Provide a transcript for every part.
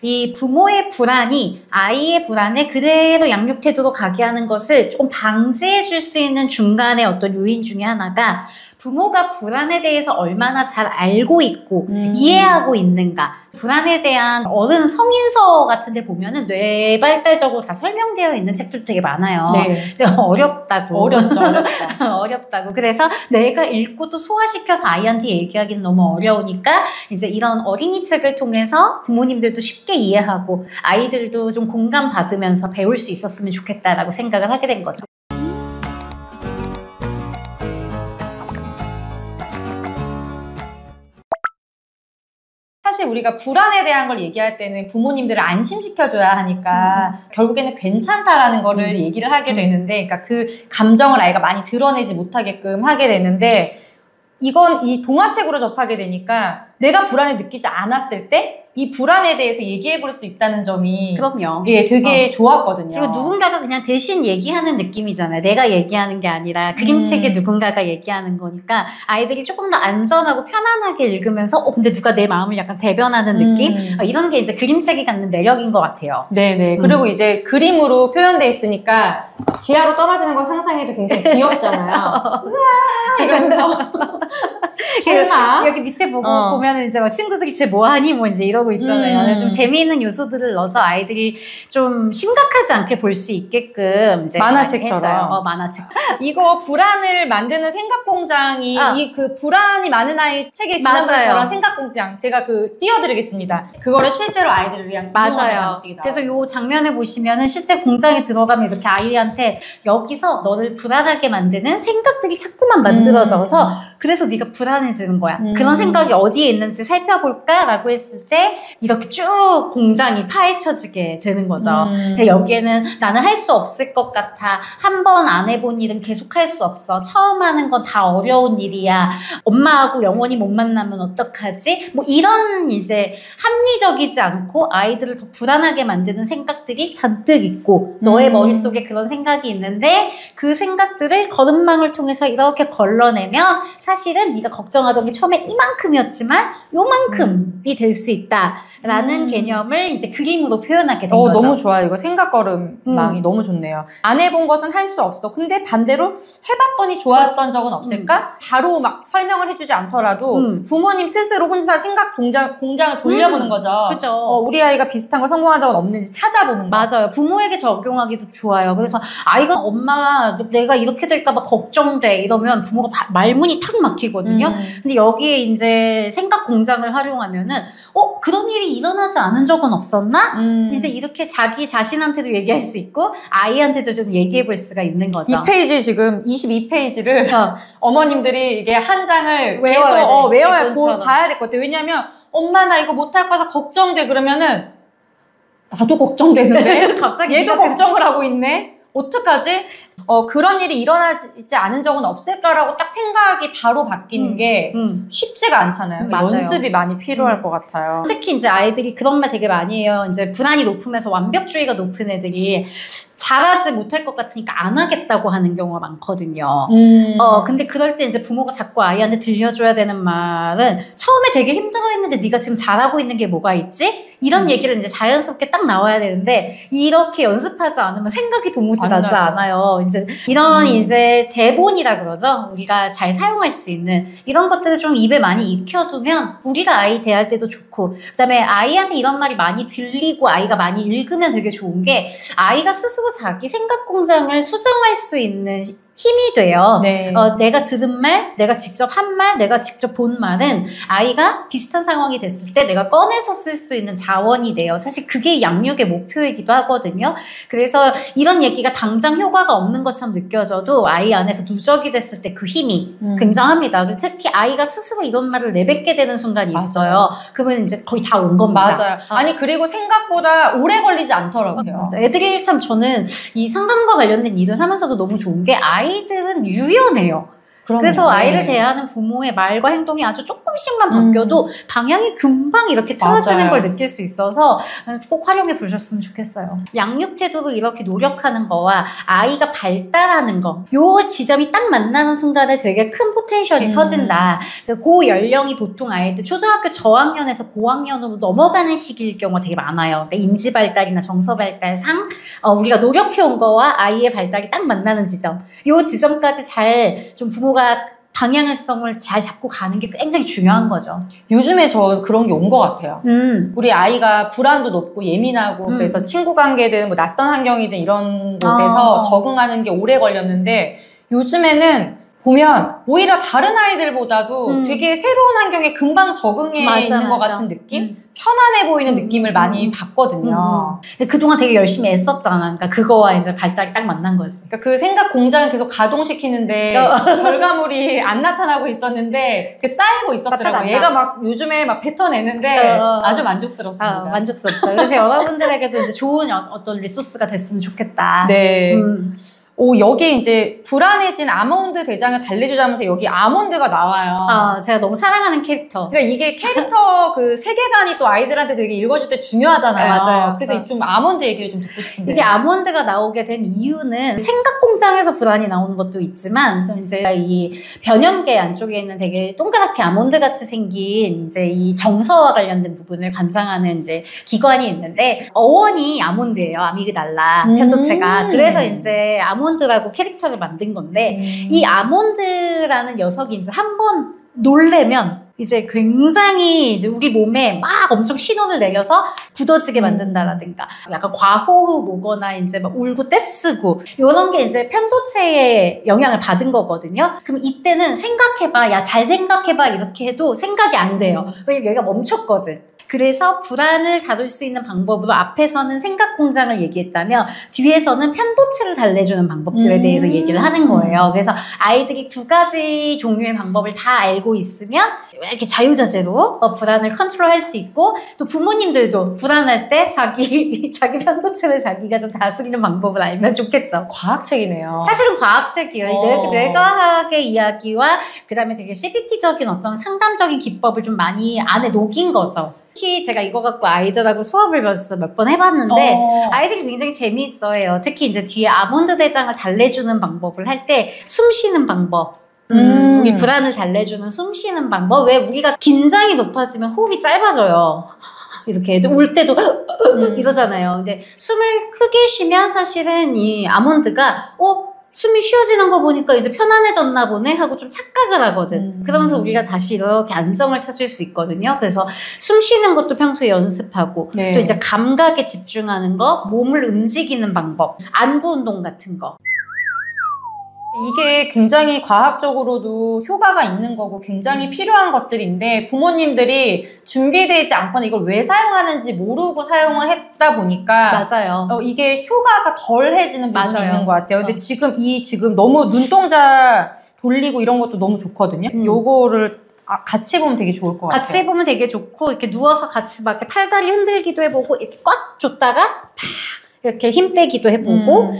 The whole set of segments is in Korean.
이 부모의 불안이 아이의 불안에 그대로 양육 태도로 가게 하는 것을 조금 방지해 줄 수 있는 중간의 어떤 요인 중에 하나가 부모가 불안에 대해서 얼마나 잘 알고 있고 이해하고 있는가. 불안에 대한 어른 성인서 같은 데 보면은 뇌발달적으로 다 설명되어 있는 책들도 되게 많아요. 네. 근데 어렵다고. 어렵죠, 어렵죠. 어렵다고. 그래서 내가 읽고 또 소화시켜서 아이한테 얘기하기는 너무 어려우니까 이제 이런 어린이 책을 통해서 부모님들도 쉽게 이해하고 아이들도 좀 공감받으면서 배울 수 있었으면 좋겠다라고 생각을 하게 된 거죠. 사실 우리가 불안에 대한 걸 얘기할 때는 부모님들을 안심시켜줘야 하니까 결국에는 괜찮다라는 거를 얘기를 하게 되는데, 그러니까 그 감정을 아이가 많이 드러내지 못하게끔 하게 되는데, 이건 이 동화책으로 접하게 되니까 내가 불안을 느끼지 않았을 때 이 불안에 대해서 얘기해 볼 수 있다는 점이 그럼요. 예, 되게 좋았거든요. 그리고 누군가가 그냥 대신 얘기하는 느낌이잖아요. 내가 얘기하는 게 아니라 그림책에 누군가가 얘기하는 거니까 아이들이 조금 더 안전하고 편안하게 읽으면서 근데 누가 내 마음을 약간 대변하는 느낌? 이런 게 이제 그림책이 갖는 매력인 것 같아요. 네네. 그리고 이제 그림으로 표현돼 있으니까 지하로 떨어지는 거 상상해도 굉장히 귀엽잖아요. 우와 이러면서 설마 여기 밑에 보고 보면은 이제 막 친구들이 쟤 뭐하니 뭐 이제 이러고 있잖아요. 좀 재미있는 요소들을 넣어서 아이들이 좀 심각하지 않게 볼 수 있게끔 이제 만화책처럼. 만화책. 이거 불안을 만드는 생각공장이 이 그 불안이 많은 아이 책에 지난번에 저랑 생각공장 제가 띄워드리겠습니다. 그거를 실제로 아이들이랑 이용하는 방식이다. 그래서 요 장면에 보시면은 실제 공장에 들어가면 이렇게 아이한테 여기서 너를 불안하게 만드는 생각들이 자꾸만 만들어져서 그래서 네가 불안해지는 거야. 그런 생각이 어디에 있는지 살펴볼까라고 했을 때 이렇게 쭉 공장이 파헤쳐지게 되는 거죠. 여기에는 나는 할 수 없을 것 같아. 한 번 안 해본 일은 계속 할 수 없어. 처음 하는 건 다 어려운 일이야. 엄마하고 영원히 못 만나면 어떡하지? 뭐 이런 이제 합리적이지 않고 아이들을 더 불안하게 만드는 생각들이 잔뜩 있고 너의 머릿속에 그런 생각이 있는데 그 생각들을 걸음망을 통해서 이렇게 걸러내면 사실은 네가 걱정하던 게 처음에 이만큼이었지만 요만큼이 될 수 있다라는 개념을 이제 그림으로 표현하게 된 거죠. 너무 좋아요. 이거 생각 걸음망이 너무 좋네요. 안 해본 것은 할 수 없어. 근데 반대로 해봤더니 좋았던 적은 없을까? 바로 막 설명을 해주지 않더라도 부모님 스스로 혼자 생각 공장을 돌려보는 거죠. 그죠. 우리 아이가 비슷한 거 성공한 적은 없는지 찾아보는 거. 맞아요. 부모에게 적용하기도 좋아요. 그래서 아이가 엄마 내가 이렇게 될까봐 걱정돼 이러면 부모가 말문이 탁 막히거든요. 근데 여기에 이제 생각 공장을 활용하면은 그런 일이 일어나지 않은 적은 없었나? 이제 이렇게 자기 자신한테도 얘기할 수 있고 아이한테도 좀 얘기해 볼 수가 있는 거죠. 이 페이지 지금 22페이지를 어머님들이 이게 한 장을 외워야 외워야 봐야 될 것 같아요. 왜냐면 엄마 나 이거 못할 거라서 걱정돼 그러면은 나도 걱정되는데 갑자기 얘도 걱정을 하고 있네. 어떡하지? 그런 일이 일어나지 않은 적은 없을까라고 딱 생각이 바로 바뀌는 게 쉽지가 않잖아요. 연습이 많이 필요할 것 같아요. 특히 이제 아이들이 그런 말 되게 많이 해요. 이제 불안이 높으면서 완벽주의가 높은 애들이 잘하지 못할 것 같으니까 안 하겠다고 하는 경우가 많거든요. 근데 그럴 때 이제 부모가 자꾸 아이한테 들려줘야 되는 말은 처음에 되게 힘들어했는데 네가 지금 잘하고 있는 게 뭐가 있지? 이런 얘기를 이제 자연스럽게 딱 나와야 되는데 이렇게 연습하지 않으면 생각이 도무지 나지 않아요. 이제 이런 이제 대본이라 그러죠. 우리가 잘 사용할 수 있는 이런 것들을 좀 입에 많이 익혀두면 우리가 아이 대할 때도 좋고 그다음에 아이한테 이런 말이 많이 들리고 아이가 많이 읽으면 되게 좋은 게 아이가 스스로 자기 생각 공장을 수정할 수 있는 힘이 돼요. 네. 내가 들은 말, 내가 직접 한 말, 내가 직접 본 말은 아이가 비슷한 상황이 됐을 때 내가 꺼내서 쓸 수 있는 자원이 돼요. 사실 그게 양육의 목표이기도 하거든요. 그래서 이런 얘기가 당장 효과가 없는 것처럼 느껴져도 아이 안에서 누적이 됐을 때 그 힘이 굉장합니다. 특히 아이가 스스로 이런 말을 내뱉게 되는 순간이 있어요. 그러면 이제 거의 다 온 겁니다. 맞아요. 아니 그리고 생각보다 오래 걸리지 않더라고요. 애들이 참 저는 이 상담과 관련된 일을 하면서도 너무 좋은 게 아이들은 유연해요. 그래서 네. 아이를 대하는 부모의 말과 행동이 아주 조금씩만 바뀌어도 방향이 금방 이렇게 틀어지는 맞아요. 걸 느낄 수 있어서 꼭 활용해 보셨으면 좋겠어요. 양육 태도로 이렇게 노력하는 거와 아이가 발달하는 거, 요 지점이 딱 만나는 순간에 되게 큰 포텐셜이 터진다. 그 연령이 보통 아이들 초등학교 저학년에서 고학년으로 넘어가는 시기일 경우가 되게 많아요. 그러니까 인지 발달이나 정서 발달상 우리가 노력해온 거와 아이의 발달이 딱 만나는 지점, 요 지점까지 잘 좀 부모가 방향성을 잘 잡고 가는 게 굉장히 중요한 거죠. 요즘에 저 그런 게 온 것 같아요. 우리 아이가 불안도 높고 예민하고 그래서 친구 관계든 뭐 낯선 환경이든 이런 곳에서 적응하는 게 오래 걸렸는데 요즘에는 보면 오히려 다른 아이들보다도 되게 새로운 환경에 금방 적응해 있는 것 같은 느낌? 편안해 보이는 느낌을 많이 받거든요. 그동안 되게 열심히 애썼잖아. 그러니까 그거와 이제 발달이 딱 만난 거지. 그러니까 그 생각 공장을 계속 가동시키는데 결과물이 안 나타나고 있었는데 쌓이고 있었더라고요. 얘가 막 요즘에 막 뱉어내는데 아주 만족스럽습니다. 만족스럽죠. 그래서 여러분들에게도 이제 좋은 어떤 리소스가 됐으면 좋겠다. 네. 여기 이제 불안해진 아몬드 대장을 달래주자면서 여기 아몬드가 나와요. 제가 너무 사랑하는 캐릭터. 그러니까 이게 캐릭터 그 세계관이 또 아이들한테 되게 읽어줄 때 중요하잖아요. 맞아요. 그래서 좀 아몬드 얘기를 좀 듣고 싶은데. 이게 아몬드가 나오게 된 이유는 생각 공장에서 불안이 나오는 것도 있지만, 그래서 이제 이 변염계 안쪽에 있는 되게 동그랗게 아몬드 같이 생긴 이제 이 정서와 관련된 부분을 관장하는 이제 기관이 있는데, 어원이 아몬드예요. 아미그달라 편도체가. 그래서 이제 아몬드라고 캐릭터를 만든 건데, 이 아몬드라는 녀석이 이제 한번 놀래면 이제 굉장히 이제 우리 몸에 막 엄청 신호를 내려서 굳어지게 만든다라든가 약간 과호흡 오거나 이제 막 울고 떼쓰고 이런 게 이제 편도체에 영향을 받은 거거든요. 그럼 이때는 생각해봐, 야 잘 생각해봐 이렇게 해도 생각이 안 돼요. 왜냐면 얘가 멈췄거든. 그래서 불안을 다룰 수 있는 방법으로 앞에서는 생각 공장을 얘기했다면 뒤에서는 편도체를 달래주는 방법들에 대해서 얘기를 하는 거예요. 그래서 아이들이 두 가지 종류의 방법을 다 알고 있으면 이렇게 자유자재로 불안을 컨트롤할 수 있고, 또 부모님들도 불안할 때 자기 편도체를 자기가 좀 다스리는 방법을 알면 좋겠죠. 과학책이네요. 사실은 과학책이에요. 뇌과학의 이야기와 그다음에 되게 CBT적인 어떤 상담적인 기법을 좀 많이 안에 녹인 거죠. 특히 제가 이거 갖고 아이들하고 수업을 벌써 몇 번 해봤는데 아이들이 굉장히 재미있어해요. 특히 이제 뒤에 아몬드 대장을 달래주는 방법을 할 때 숨 쉬는 방법, 우리 불안을 달래주는 숨 쉬는 방법. 왜 우리가 긴장이 높아지면 호흡이 짧아져요. 이렇게 울 때도 이러잖아요. 근데 숨을 크게 쉬면 사실은 이 아몬드가 숨이 쉬어지는 거 보니까 이제 편안해졌나 보네 하고 좀 착각을 하거든. 그러면서 우리가 다시 이렇게 안정을 찾을 수 있거든요. 그래서 숨 쉬는 것도 평소에 연습하고, 또 이제 감각에 집중하는 거, 몸을 움직이는 방법, 안구 운동 같은 거. 이게 굉장히 과학적으로도 효과가 있는 거고 굉장히 필요한 것들인데 부모님들이 준비되지 않거나 이걸 왜 사용하는지 모르고 사용을 했다 보니까 맞아요. 이게 효과가 덜해지는 부분이 있는 것 같아요. 근데 지금 너무 눈동자 돌리고 이런 것도 너무 좋거든요. 요거를 같이 해보면 되게 좋을 것 같아요. 같이 해보면 되게 좋고, 이렇게 누워서 같이 막 이렇게 팔다리 흔들기도 해보고, 이렇게 꽉 줬다가 팍 이렇게 힘 빼기도 해보고,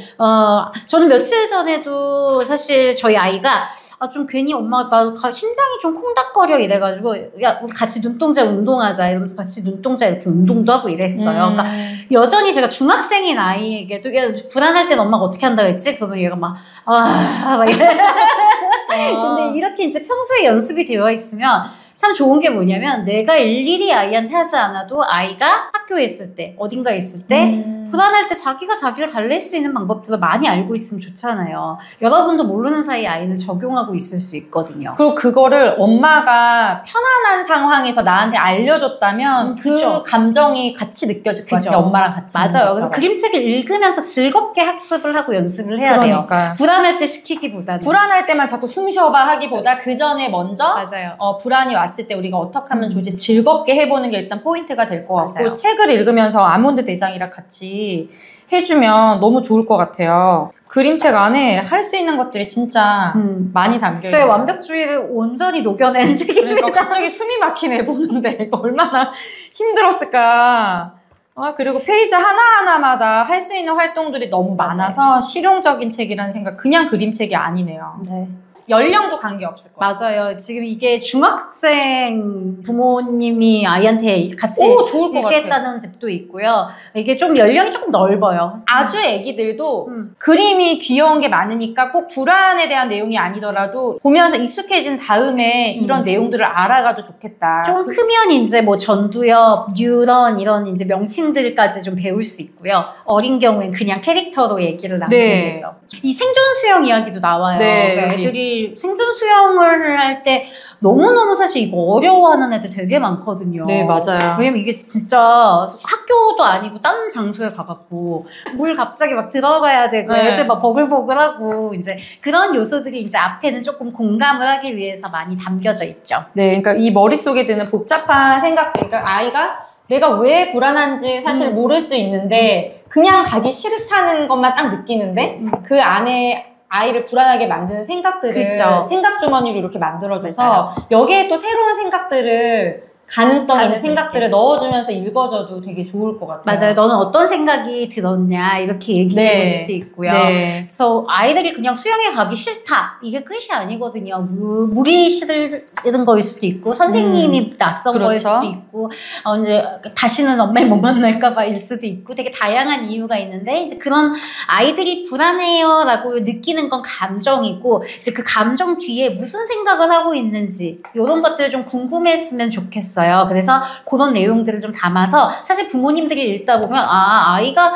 저는 며칠 전에도 사실 저희 아이가 좀 괜히 엄마 나 심장이 좀 콩닥거려 이래가지고 야 우리 같이 눈동자 운동하자 이러면서 같이 눈동자 이렇게 운동도 하고 이랬어요. 그러니까 여전히 제가 중학생인 아이에게도 야 불안할 땐 엄마가 어떻게 한다고 했지? 그러면 얘가 막 이래. 근데 이렇게 이제 평소에 연습이 되어 있으면 참 좋은 게 뭐냐면 내가 일일이 아이한테 하지 않아도 아이가 학교에 있을 때 어딘가에 있을 때 불안할 때 자기가 자기를 달랠 수 있는 방법들을 많이 알고 있으면 좋잖아요. 여러분도 모르는 사이에 아이는 적용하고 있을 수 있거든요. 그리고 그거를 엄마가 편안한 상황에서 나한테 알려줬다면 그 감정이 같이 느껴질 것 같아요. 엄마랑 같이. 맞아요. 그래서 그림책을 읽으면서 즐겁게 학습을 하고 연습을 해야 돼요. 불안할 때 시키기보다는. 불안할 때만 자꾸 숨 쉬어봐 하기보다 그 전에 먼저 맞아요. 불안이 왔을 때 우리가 어떻게 하면 좋지 즐겁게 해보는 게 일단 포인트가 될 것 같고 맞아요. 책을 읽으면서 아몬드 대장이랑 같이 해주면 너무 좋을 것 같아요. 그림책 안에 할 수 있는 것들이 진짜 많이 담겨있어요. 저의 완벽주의를 온전히 녹여낸 책입니다. 그러니까 갑자기 숨이 막히네 보는데 이거 얼마나 힘들었을까. 그리고 페이지 하나하나마다 할 수 있는 활동들이 너무 많아서 실용적인 책이라는 생각, 그냥 그림책이 아니네요. 네. 연령도 관계없을 거예요. 맞아요. 지금 이게 중학생 부모님이 아이한테 같이 좋을 것 읽겠다는 집도 있고요. 이게 좀 연령이 조금 넓어요. 아주 애기들도 그림이 귀여운 게 많으니까 꼭 불안에 대한 내용이 아니더라도 보면서 익숙해진 다음에 이런 내용들을 알아가도 좋겠다. 좀 크면 이제 뭐 전두엽, 뉴런 이런 이제 명칭들까지 좀 배울 수 있고요. 어린 경우엔 그냥 캐릭터로 얘기를 나누는 거죠. 이 생존 수영 이야기도 나와요. 그러니까 애들이 생존 수영을 할 때 너무너무 사실 이거 어려워하는 애들 되게 많거든요. 네, 맞아요. 왜냐면 이게 진짜 학교도 아니고 다른 장소에 가갖고 물 갑자기 막 들어가야 되고 애들 막 버글버글하고 이제 그런 요소들이 이제 앞에는 조금 공감을 하기 위해서 많이 담겨져 있죠. 네, 그러니까 이 머릿속에 드는 복잡한 생각들, 그러니까 아이가 내가 왜 불안한지 사실 모를 수 있는데 그냥 가기 싫다는 것만 딱 느끼는데 그 안에 아이를 불안하게 만드는 생각들을 생각 주머니로 이렇게 만들어줘서 맞아요. 여기에 또 새로운 생각들을 가능성 있는 생각들을 넣어주면서 읽어줘도 되게 좋을 것 같아요. 맞아요. 너는 어떤 생각이 들었냐 이렇게 얘기해 볼 수도 있고요. 그래서 아이들이 그냥 수영에 가기 싫다 이게 끝이 아니거든요. 물이 싫은 거일 수도 있고 선생님이 낯선 거일 수도 있고 이제 다시는 엄마를 못 만날까 봐일 수도 있고 되게 다양한 이유가 있는데 이제 그런 아이들이 불안해요 라고 느끼는 건 감정이고 이제 그 감정 뒤에 무슨 생각을 하고 있는지 이런 것들을 좀 궁금했으면 좋겠어요. 그래서 그런 내용들을 좀 담아서 사실 부모님들이 읽다 보면 아이가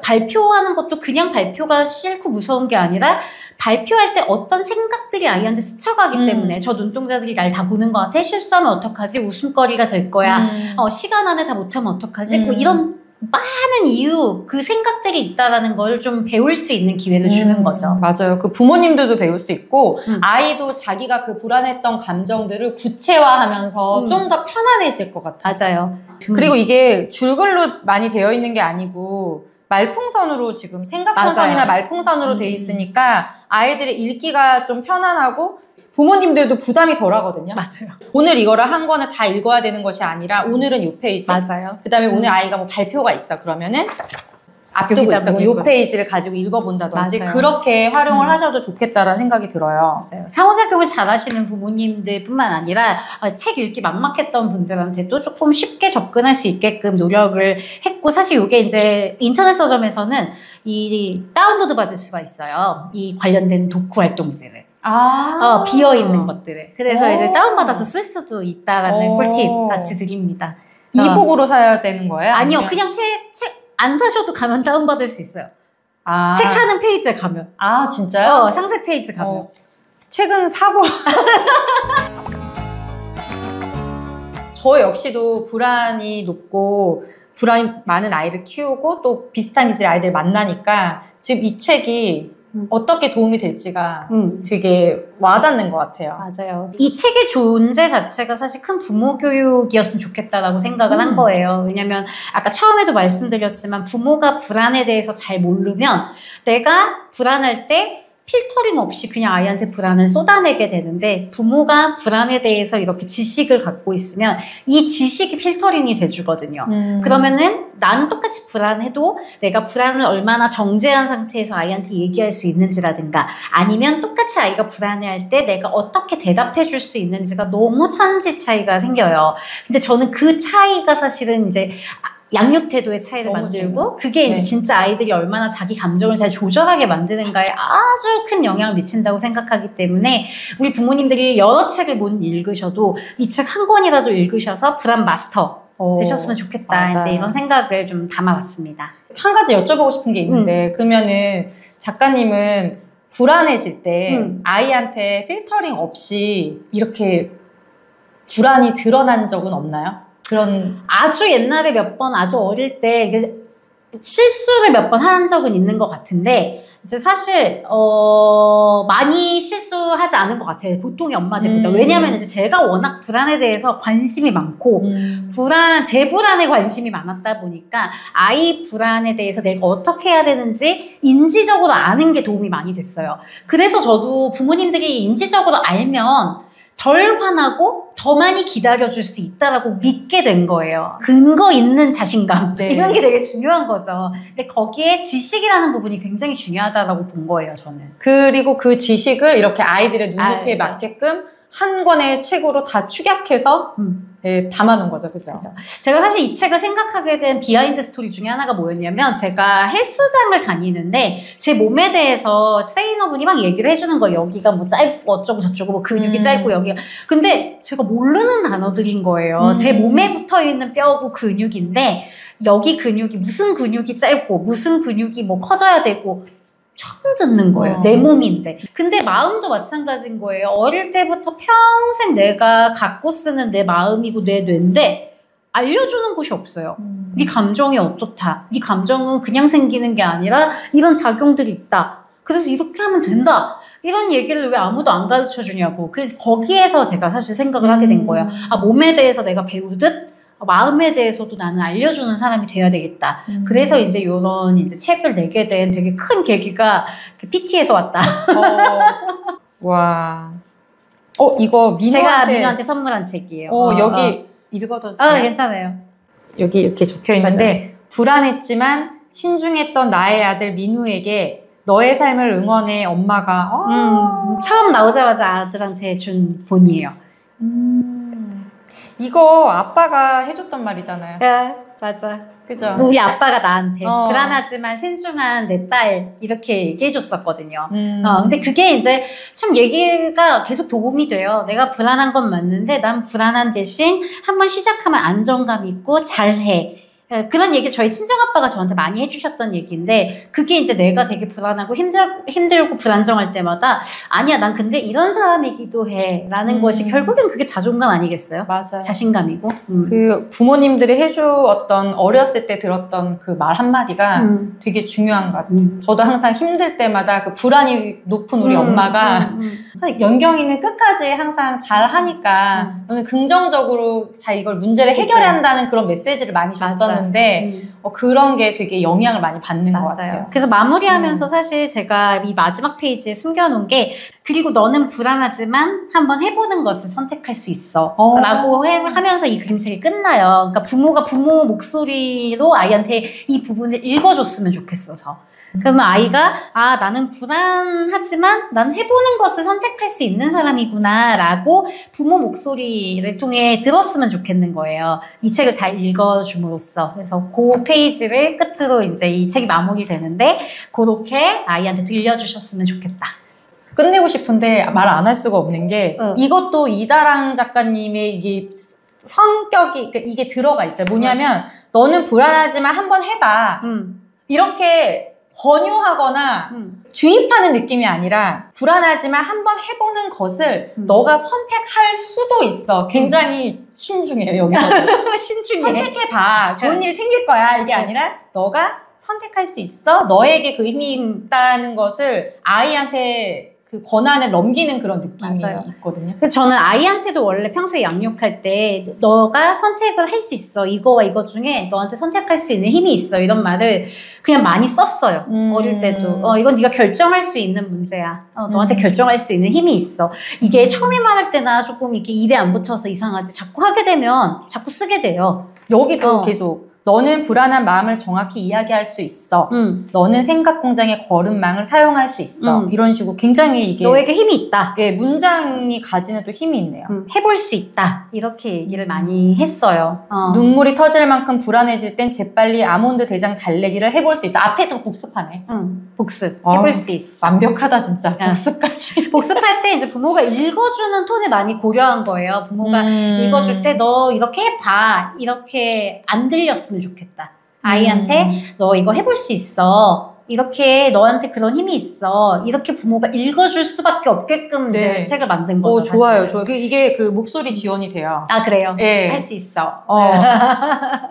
발표하는 것도 그냥 발표가 싫고 무서운 게 아니라 발표할 때 어떤 생각들이 아이한테 스쳐가기 때문에 저 눈동자들이 날 다 보는 것 같아. 실수하면 어떡하지? 웃음거리가 될 거야. 시간 안에 다 못하면 어떡하지? 뭐 이런 많은 이유, 그 생각들이 있다라는 걸 좀 배울 수 있는 기회를 주는 거죠. 맞아요. 그 부모님들도 배울 수 있고 아이도 자기가 그 불안했던 감정들을 구체화하면서 좀 더 편안해질 것 같아요. 맞아요. 그리고 이게 줄글로 많이 되어 있는 게 아니고 말풍선으로 지금 생각편선이나 말풍선으로 돼 있으니까 아이들의 읽기가 좀 편안하고 부모님들도 부담이 덜 하거든요. 맞아요. 오늘 이거를 한 권을 다 읽어야 되는 것이 아니라 오늘은 요 페이지. 맞아요. 그 다음에 오늘 아이가 뭐 발표가 있어. 그러면은 앞두고 있어. 요 페이지를 가지고 읽어본다든지 맞아요. 그렇게 활용을 하셔도 좋겠다라는 생각이 들어요. 맞아요. 상호작용을 잘하시는 부모님들 뿐만 아니라 책 읽기 막막했던 분들한테도 조금 쉽게 접근할 수 있게끔 노력을 했고 사실 이게 이제 인터넷 서점에서는 이 다운로드 받을 수가 있어요. 이 관련된 독후 활동지를. 비어있는 것들을. 그래서 이제 다운받아서 쓸 수도 있다라는 꿀팁 같이 드립니다. 이북으로 사야 되는 거예요? 아니요. 그냥 책 안 사셔도 가면 다운받을 수 있어요. 책 사는 페이지에 가면. 진짜요? 상세 페이지 가면. 책은 사고. 저 역시도 불안이 높고 불안이 많은 아이를 키우고 또 비슷한 기질의 아이들 만나니까 지금 이 책이 어떻게 도움이 될지가 되게 와닿는 것 같아요. 맞아요. 이 책의 존재 자체가 사실 큰 부모 교육이었으면 좋겠다라고 생각을 한 거예요. 왜냐면 아까 처음에도 말씀드렸지만 부모가 불안에 대해서 잘 모르면 내가 불안할 때 필터링 없이 그냥 아이한테 불안을 쏟아내게 되는데 부모가 불안에 대해서 이렇게 지식을 갖고 있으면 이 지식이 필터링이 돼주거든요. 그러면은 나는 똑같이 불안해도 내가 불안을 얼마나 정제한 상태에서 아이한테 얘기할 수 있는지라든가 아니면 똑같이 아이가 불안해할 때 내가 어떻게 대답해 줄 수 있는지가 너무 천지 차이가 생겨요. 근데 저는 그 차이가 사실은 이제 양육 태도의 차이를 만들고 그게 이제 진짜 아이들이 얼마나 자기 감정을 잘 조절하게 만드는가에 아주 큰 영향을 미친다고 생각하기 때문에 우리 부모님들이 여러 책을 못 읽으셔도 이 책 한 권이라도 읽으셔서 불안 마스터 되셨으면 좋겠다. 이제 이런 생각을 좀 담아봤습니다. 한 가지 여쭤보고 싶은 게 있는데 그러면은 작가님은 불안해질 때 아이한테 필터링 없이 이렇게 불안이 드러난 적은 없나요? 그런 아주 옛날에 몇 번 아주 어릴 때 실수를 몇 번 한 적은 있는 것 같은데 이제 사실 많이 실수하지 않은 것 같아요. 보통의 엄마들보다. 왜냐하면 이제 제가 워낙 불안에 대해서 관심이 많고 제 불안에 관심이 많았다 보니까 아이 불안에 대해서 내가 어떻게 해야 되는지 인지적으로 아는 게 도움이 많이 됐어요. 그래서 저도 부모님들이 인지적으로 알면 덜 화나고 더 많이 기다려줄 수 있다라고 믿게 된 거예요. 근거 있는 자신감 네. 이런 게 되게 중요한 거죠. 근데 거기에 지식이라는 부분이 굉장히 중요하다라고 본 거예요, 저는. 그리고 그 지식을 이렇게 아이들의 눈높이에 그렇죠. 맞게끔 한 권의 책으로 다 축약해서 예, 담아놓은 거죠. 그죠? 제가 사실 이 책을 생각하게 된 비하인드 스토리 중에 하나가 뭐였냐면 제가 헬스장을 다니는데 제 몸에 대해서 트레이너분이 막 얘기를 해주는 거예요. 여기가 뭐 짧고 어쩌고 저쩌고 뭐 근육이 짧고 여기가. 근데 제가 모르는 단어들인 거예요. 제 몸에 붙어있는 뼈고 근육인데 여기 근육이 무슨 근육이 짧고 무슨 근육이 뭐 커져야 되고 처음 듣는 거예요. 내 몸인데. 근데 마음도 마찬가지인 거예요. 어릴 때부터 평생 내가 갖고 쓰는 내 마음이고 내 뇌인데 알려주는 곳이 없어요. 네 감정이 어떻다. 네 감정은 그냥 생기는 게 아니라 이런 작용들이 있다. 그래서 이렇게 하면 된다. 이런 얘기를 왜 아무도 안 가르쳐 주냐고. 그래서 거기에서 제가 사실 생각을 하게 된 거예요. 아, 몸에 대해서 내가 배우듯 마음에 대해서도 나는 알려주는 사람이 돼야 되겠다. 그래서 이제 이런 이제 책을 내게 된 되게 큰 계기가 PT에서 왔다. 와. 이거 제가 민우한테 선물한 책이에요. 여기 읽어도 돼요? 괜찮아요. 여기 이렇게 적혀 있는데 맞아요. 불안했지만 신중했던 나의 아들 민우에게 너의 삶을 응원해 엄마가 처음 나오자마자 아들한테 준 본이에요. 이거 아빠가 해줬던 말이잖아요. 네, 맞아. 그죠? 우리 아빠가 나한테 불안하지만 신중한 내 딸 이렇게 얘기해줬었거든요. 근데 그게 이제 참 얘기가 계속 도움이 돼요. 내가 불안한 건 맞는데 난 불안한 대신 한번 시작하면 안정감 있고 잘해. 그런 얘기 저희 친정아빠가 저한테 많이 해주셨던 얘기인데 그게 이제 내가 되게 불안하고 힘들고 불안정할 때마다 아니야 난 근데 이런 사람이기도 해 라는 것이 결국엔 그게 자존감 아니겠어요? 맞아요. 자신감이고 그 부모님들이 해주었던 어렸을 때 들었던 그 말 한마디가 되게 중요한 것 같아요. 저도 항상 힘들 때마다 그 불안이 높은 우리 엄마가 연경이는 끝까지 항상 잘 하니까 너는 긍정적으로 잘 이걸 문제를 해결해야 한다는 그런 메시지를 많이 줬었는데 그런 게 되게 영향을 많이 받는 것 같아요. 그래서 마무리하면서 사실 제가 이 마지막 페이지에 숨겨놓은 게 그리고 너는 불안하지만 한번 해보는 것을 선택할 수 있어 라고 하면서 이 그림책이 끝나요. 그러니까 부모가 부모 목소리로 아이한테 이 부분을 읽어줬으면 좋겠어서 그러면 아이가 아 나는 불안하지만 난 해보는 것을 선택할 수 있는 사람이구나 라고 부모 목소리를 통해 들었으면 좋겠는 거예요. 이 책을 다 읽어줌으로써. 그래서 그 페이지를 끝으로 이제 이 책이 마무리되는데 그렇게 아이한테 들려주셨으면 좋겠다. 끝내고 싶은데 말 안 할 수가 없는 게 이것도 이다랑 작가님의 이게 성격이 그러니까 이게 들어가 있어요. 뭐냐면 너는 불안하지만 한번 해봐. 이렇게 권유하거나 주입하는 느낌이 아니라 불안하지만 한번 해보는 것을 너가 선택할 수도 있어. 굉장히 신중해요. 여기서 신중해. 선택해봐. 좋은 일이 생길 거야. 이게 아니라 너가 선택할 수 있어. 너에게 그 힘이 있다는 것을 아이한테 그 권한을 넘기는 그런 느낌이 있거든요. 그래서 저는 아이한테도 원래 평소에 양육할 때 너가 선택을 할 수 있어. 이거와 이거 중에 너한테 선택할 수 있는 힘이 있어. 이런 말을 그냥 많이 썼어요. 어릴 때도. 이건 네가 결정할 수 있는 문제야. 너한테 결정할 수 있는 힘이 있어. 이게 처음에 말할 때나 조금 이렇게 입에 안 붙어서 이상하지. 자꾸 하게 되면 자꾸 쓰게 돼요. 여기도 계속 너는 불안한 마음을 정확히 이야기할 수 있어. 너는 생각 공장의 걸음망을 사용할 수 있어. 이런 식으로 굉장히 이게 너에게 힘이 있다. 예, 문장이 가지는 또 힘이 있네요. 해볼 수 있다. 이렇게 얘기를 많이 했어요. 눈물이 터질 만큼 불안해질 땐 재빨리 아몬드 대장 달래기를 해볼 수 있어. 앞에도 복습하네. 복습. 해볼 수 있어. 완벽하다 진짜. 복습까지. 복습할 때 이제 부모가 읽어주는 톤을 많이 고려한 거예요. 부모가 읽어줄 때 너 이렇게 해봐. 이렇게 안 들렸으면 좋겠다. 아이한테 너 이거 해볼 수 있어. 이렇게 너한테 그런 힘이 있어. 이렇게 부모가 읽어줄 수밖에 없게끔 이제 책을 만든 거죠. 좋아요. 이게 그 목소리 지원이 돼요. 아 그래요? 네. 할 수 있어.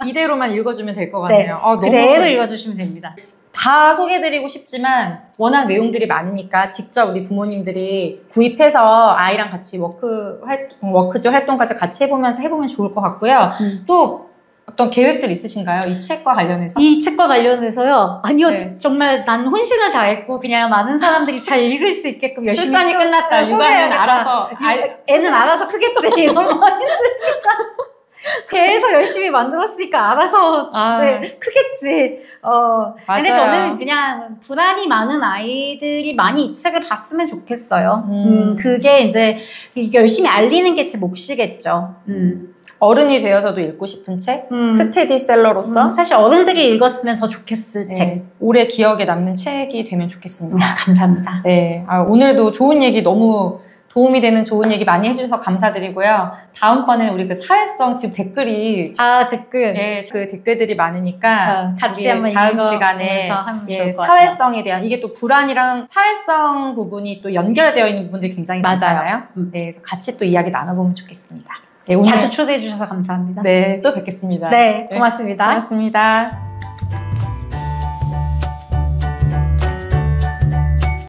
이대로만 읽어주면 될 것 같네요. 그대로 읽어주시면 됩니다. 다 소개해드리고 싶지만 워낙 내용들이 많으니까 직접 우리 부모님들이 구입해서 아이랑 같이 워크즈 활동까지 같이 해보면 좋을 것 같고요. 또 어떤 계획들 있으신가요? 이 책과 관련해서? 이 책과 관련해서요? 아니요. 네. 정말 난 혼신을 다했고 그냥 많은 사람들이 잘 읽을 수 있게끔 열심히 출산이 끝났다. 육아는 알아서. 애는 알아서 크겠지. 이런 거 있으니까. 계속 열심히 만들었으니까 알아서 이제 크겠지. 근데 저는 그냥 불안이 많은 아이들이 많이 이 책을 봤으면 좋겠어요. 그게 이제 열심히 알리는 게 제 몫이겠죠. 어른이 되어서도 읽고 싶은 책? 스테디셀러로서? 사실 어른들이 읽었으면 더 좋겠을 책. 오래 기억에 남는 책이 되면 좋겠습니다. 감사합니다. 네. 오늘도 좋은 얘기 너무 도움이 되는 좋은 얘기 많이 해주셔서 감사드리고요. 다음번에는 우리 그 사회성 지금 댓글이 댓글. 네, 그 댓글들이 많으니까 같이 한번 다음 시간에 사회성에 대한 이게 또 불안이랑 사회성 부분이 또 연결되어 있는 부분들이 굉장히 많잖아요. 네, 그래서 같이 또 이야기 나눠보면 좋겠습니다. 네, 오늘 자주 초대해 주셔서 감사합니다. 네, 또 뵙겠습니다. 네, 고맙습니다. 고맙습니다.